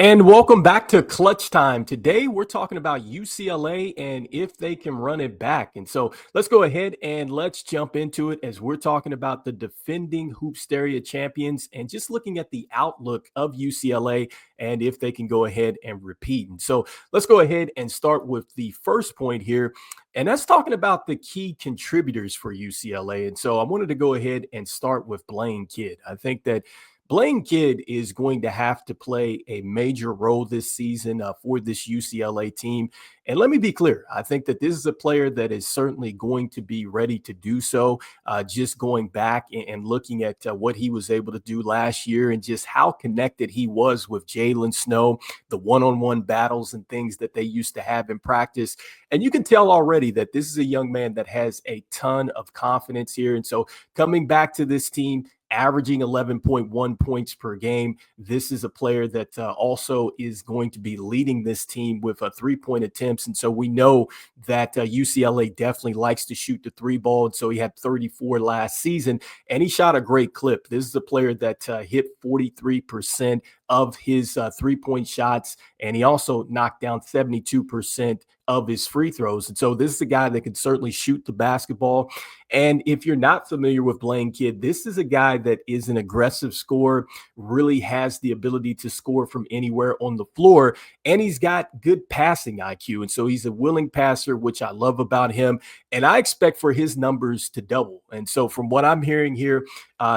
And welcome back to Clutch Time. Today, we're talking about UCLA and if they can run it back. And so let's go ahead and let's jump into it as we're talking about the defending Hoopsteria champions and just looking at the outlook of UCLA and if they can go ahead and repeat. And so let's go ahead and start with the first point here. And that's talking about the key contributors for UCLA. And so I wanted to go ahead and start with Blaine Kidd. I think that Blaine Kidd is going to have to play a major role this season for this UCLA team. And let me be clear, I think that this is a player that is certainly going to be ready to do so. Just going back and looking at what he was able to do last year and just how connected he was with Jalen Snow, the one-on-one battles and things that they used to have in practice. And you can tell already that this is a young man that has a ton of confidence here. And so coming back to this team, averaging 11.1 points per game. This is a player that also is going to be leading this team with three-point attempts. And so we know that UCLA definitely likes to shoot the three ball. And so he had 34 last season, and he shot a great clip. This is a player that hit 43% of his three-point shots, and he also knocked down 72% of his free throws. And so this is a guy that can certainly shoot the basketball. And if you're not familiar with Blaine Kidd, this is a guy that is an aggressive scorer, really has the ability to score from anywhere on the floor, and he's got good passing IQ. And so he's a willing passer, which I love about him. And I expect for his numbers to double. And so from what I'm hearing here,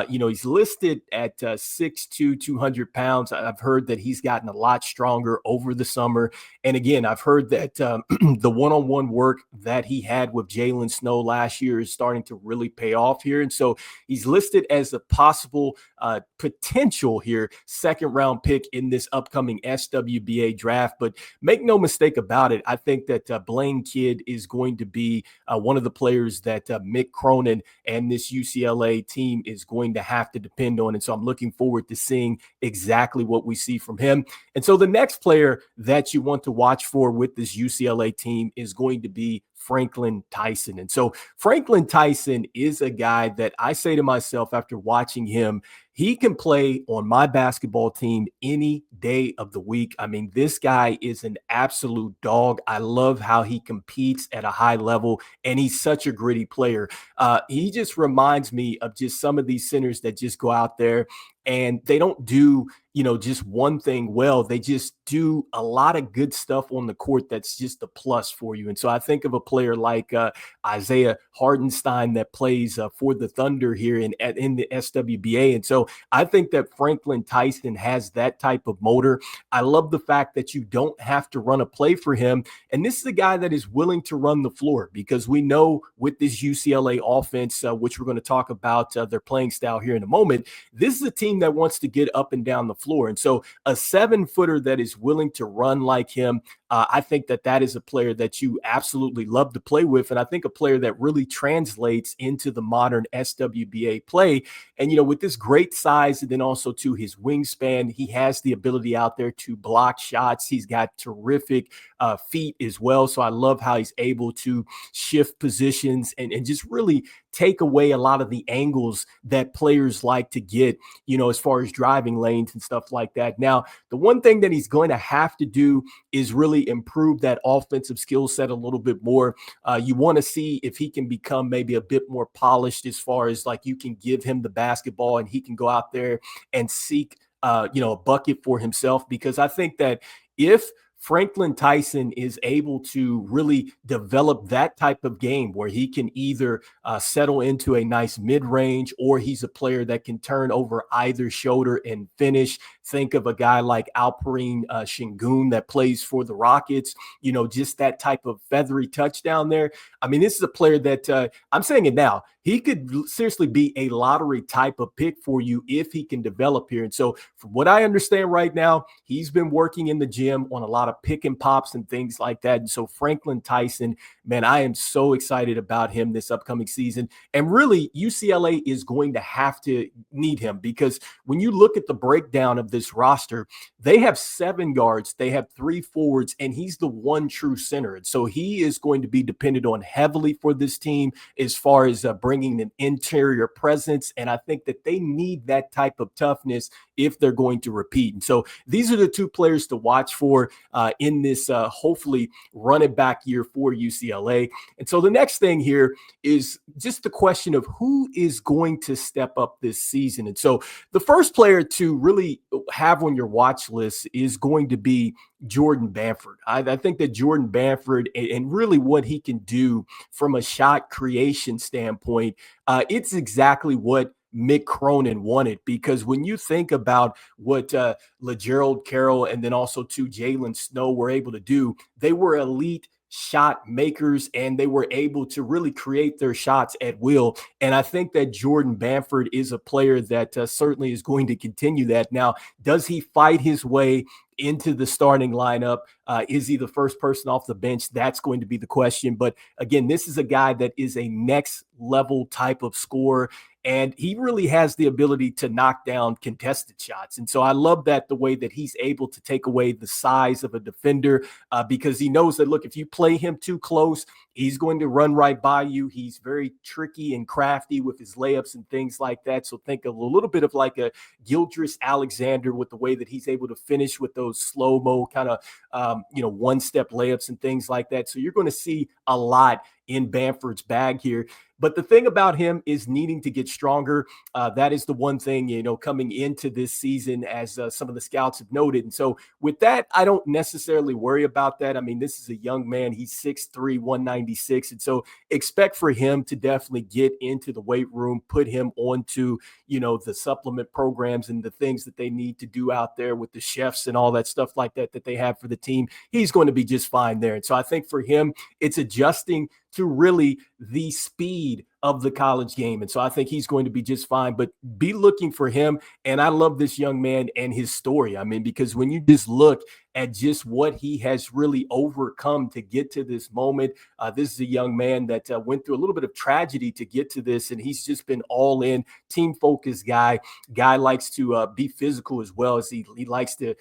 he's listed at 6'2", 200 pounds. I've heard that he's gotten a lot stronger over the summer. And again, I've heard that the one-on-one work that he had with Jalen Snow last year is starting to really pay off here. And so he's listed as a possible potential here second round pick in this upcoming SWBA draft. But make no mistake about it, I think that Blaine Kidd is going to be one of the players that Mick Cronin and this UCLA team is going to have to depend on. And so I'm looking forward to seeing exactly what we see from him. And so the next player that you want to watch for with this UCLA team is going to be Franklin Tyson. And so Franklin Tyson is a guy that I say to myself after watching him, he can play on my basketball team any day of the week. I mean, this guy is an absolute dog. I love how he competes at a high level, and he's such a gritty player. He just reminds me of just some of these centers that just go out there and they don't do, just one thing well. They just do a lot of good stuff on the court that's just a plus for you. And so I think of a player like Isaiah Hardenstein that plays for the Thunder here in the SWBA. And so I think that Franklin Tyson has that type of motor. I love the fact that you don't have to run a play for him. And this is a guy that is willing to run the floor because we know with this UCLA offense, which we're going to talk about their playing style here in a moment, this is a team that wants to get up and down the floor. And so a 7-footer that is willing to run like him, I think that is a player that you absolutely love to play with. And I think a player that really translates into the modern SWBA play. And, with this great size and then also to his wingspan, he has the ability out there to block shots. He's got terrific feet as well. So I love how he's able to shift positions and just really take away a lot of the angles that players like to get, as far as driving lanes and stuff like that. Now, the one thing that he's going to have to do is really improve that offensive skill set a little bit more. You want to see if he can become maybe a bit more polished as far as like you can give him the basketball and he can go out there and seek, a bucket for himself, because I think that if Franklin Tyson is able to really develop that type of game where he can either settle into a nice mid-range or he's a player that can turn over either shoulder and finish. Think of a guy like Alperen Şengün that plays for the Rockets, just that type of feathery touch down there. I mean, this is a player that I'm saying it now. He could seriously be a lottery type of pick for you if he can develop here. And so from what I understand right now, he's been working in the gym on a lot lot of pick and pops and things like that. And so Franklin Tyson, man, I am so excited about him this upcoming season. And really, UCLA is going to have to need him because when you look at the breakdown of this roster, they have 7 guards, they have 3 forwards, and he's the one true center. And so he is going to be depended on heavily for this team as far as bringing an interior presence. And I think that they need that type of toughness if they're going to repeat. And so these are the 2 players to watch for in this hopefully run it back year for UCLA. And so the next thing here is just the question of who is going to step up this season. And so the first player to really have on your watch list is going to be Jordan Bamford. I think that Jordan Bamford and really what he can do from a shot creation standpoint, it's exactly what Mick Cronin wanted, because when you think about what LaGerald Carroll and then also to Jalen Snow were able to do, they were elite shot makers and they were able to really create their shots at will. And I think that Jordan Bamford is a player that certainly is going to continue that. Now, does he fight his way into the starting lineup? Is he the first person off the bench? That's going to be the question. But again, this is a guy that is a next level type of scorer. And he really has the ability to knock down contested shots. And so I love that the way that he's able to take away the size of a defender because he knows that, look, if you play him too close, he's going to run right by you. He's very tricky and crafty with his layups and things like that. So think of a little bit of like a Gildress Alexander with the way that he's able to finish with those slow-mo kind of, one-step layups and things like that. So you're going to see a lot in Bamford's bag here. But the thing about him is needing to get stronger. That is the one thing, coming into this season, as some of the scouts have noted. And so with that, I don't necessarily worry about that. I mean, this is a young man. He's 6'3", 196. And so expect for him to definitely get into the weight room, put him onto, the supplement programs and the things that they need to do out there with the chefs and all that stuff like that they have for the team. He's going to be just fine there. And so I think for him, it's adjusting to really the speed of the college game. And so I think he's going to be just fine, but be looking for him. And I love this young man and his story. I mean, because when you just look at just what he has really overcome to get to this moment, this is a young man that went through a little bit of tragedy to get to this. And he's just been all in, team focused guy likes to be physical as well as he likes to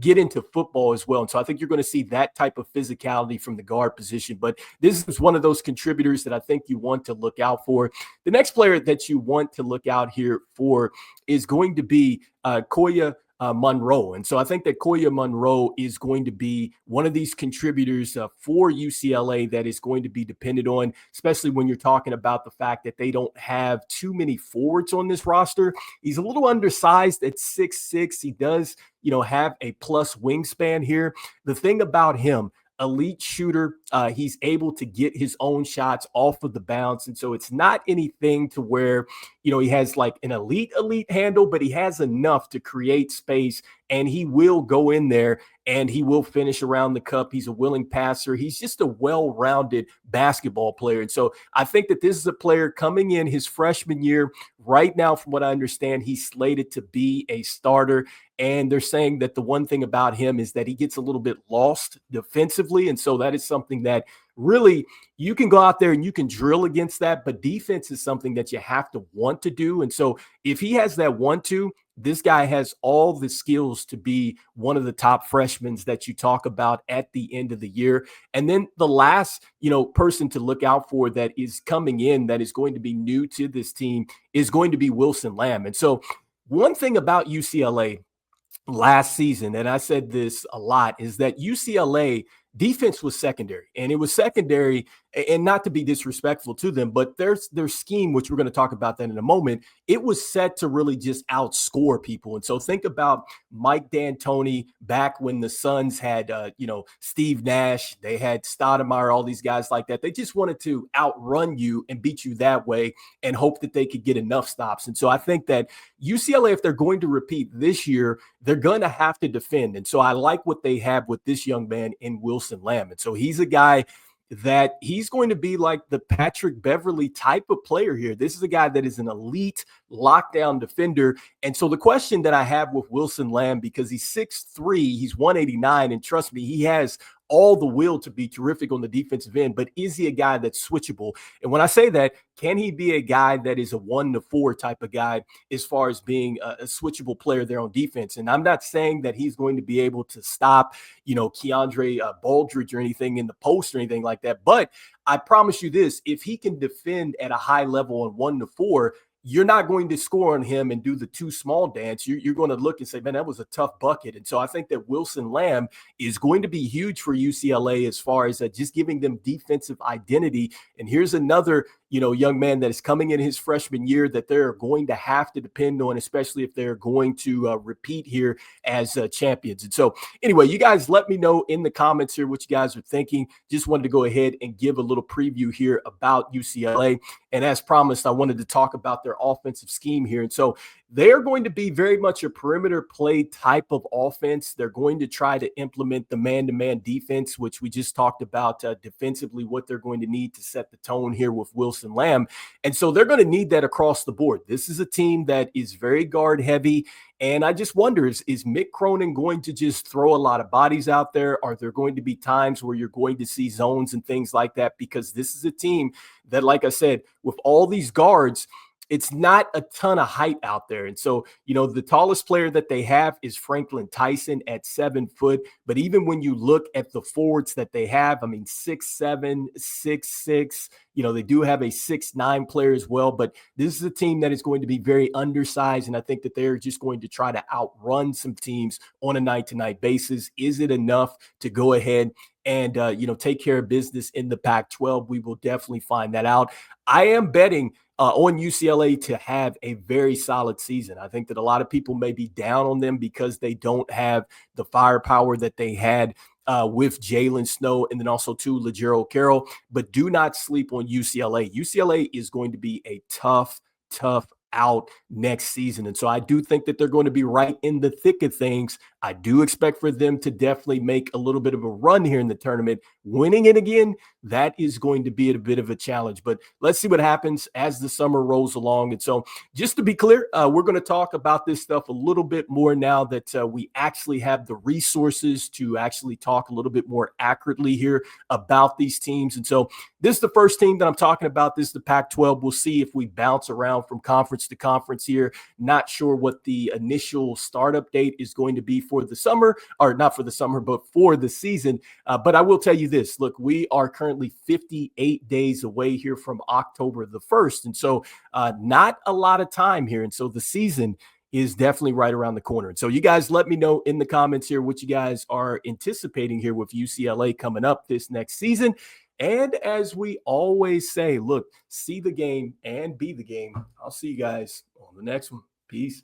get into football as well. And so I think you're going to see that type of physicality from the guard position. But this is one of those contributors that I think you want to look out for. The next player that you want to look out here for is going to be Koya Monroe. And so I think that Koya Monroe is going to be one of these contributors for UCLA that is going to be depended on, especially when you're talking about the fact that they don't have too many forwards on this roster. He's a little undersized at 6'6". He does, have a plus wingspan here. The thing about him, elite shooter. He's able to get his own shots off of the bounce. And so it's not anything to where, he has like an elite handle, but he has enough to create space and he will go in there and he will finish around the cup. He's a willing passer. He's just a well-rounded basketball player. And so I think that this is a player coming in his freshman year. Right now, from what I understand, he's slated to be a starter. And they're saying that the one thing about him is that he gets a little bit lost defensively. And so that is something that really you can go out there and you can drill against that. But defense is something that you have to want to do. And so if he has that want to, this guy has all the skills to be one of the top freshmen that you talk about at the end of the year. And then the last, person to look out for that is coming in that is going to be new to this team is going to be Wilson Lamb. And so one thing about UCLA last season, and I said this a lot, is that UCLA defense was secondary, and it was secondary, and not to be disrespectful to them, but their scheme, which we're going to talk about that in a moment, it was set to really just outscore people. And so think about Mike D'Antoni back when the Suns had, Steve Nash, they had Stoudemire, all these guys like that. They just wanted to outrun you and beat you that way and hope that they could get enough stops. And so I think that UCLA, if they're going to repeat this year, they're going to have to defend. And so I like what they have with this young man in Wilson Lamb. And so he's a guy, that he's going to be like the Patrick Beverly type of player here. This is a guy that is an elite lockdown defender. And so the question that I have with Wilson Lamb, because he's 6'3", he's 189, and trust me, he has all the will to be terrific on the defensive end, but is he a guy that's switchable? And when I say that, can he be a guy that is a 1-4 type of guy as far as being a switchable player there on defense? And I'm not saying that he's going to be able to stop, Keandre Baldridge or anything in the post or anything like that. But I promise you this, if he can defend at a high level on 1-4, you're not going to score on him and do the too small dance. You're going to look and say, man, that was a tough bucket. And so I think that Wilson Lamb is going to be huge for UCLA as far as just giving them defensive identity. And here's another, young man that is coming in his freshman year that they're going to have to depend on, especially if they're going to repeat here as champions. And so anyway, you guys let me know in the comments here what you guys are thinking. Just wanted to go ahead and give a little preview here about UCLA. And as promised, I wanted to talk about their offensive scheme here. And so they are going to be very much a perimeter play type of offense. They're going to try to implement the man-to-man defense, which we just talked about defensively, what they're going to need to set the tone here with Wilson Lamb. And so they're going to need that across the board. This is a team that is very guard heavy. And I just wonder, is Mick Cronin going to just throw a lot of bodies out there? Are there going to be times where you're going to see zones and things like that? Because this is a team that, like I said, with all these guards, it's not a ton of height out there. And so, the tallest player that they have is Franklin Tyson at 7 foot. But even when you look at the forwards that they have, 6'7", 6'6", they do have a 6'9" player as well. But this is a team that is going to be very undersized. And I think that they're just going to try to outrun some teams on a night-to-night basis. Is it enough to go ahead and, take care of business in the Pac-12? We will definitely find that out. I am betting on UCLA to have a very solid season. I think that a lot of people may be down on them because they don't have the firepower that they had with Jalen Snow and then also too LaJero Carroll. But do not sleep on UCLA. UCLA is going to be a tough out next season. And so I do think that they're going to be right in the thick of things. I do expect for them to definitely make a little bit of a run here in the tournament. Winning it again, that is going to be a bit of a challenge. But let's see what happens as the summer rolls along. And so just to be clear, we're going to talk about this stuff a little bit more now that we actually have the resources to actually talk a little bit more accurately here about these teams. And so this is the first team that I'm talking about. This is the Pac-12. We'll see if we bounce around from conference to conference here. Not sure what the initial startup date is going to be for the summer, or not for the summer, but for the season. But I will tell you this. Look, we are currently 58 days away here from October the 1st. And so not a lot of time here. And so the season is definitely right around the corner. And so you guys let me know in the comments here what you guys are anticipating here with UCLA coming up this next season. And as we always say, look, see the game and be the game. I'll see you guys on the next one. Peace.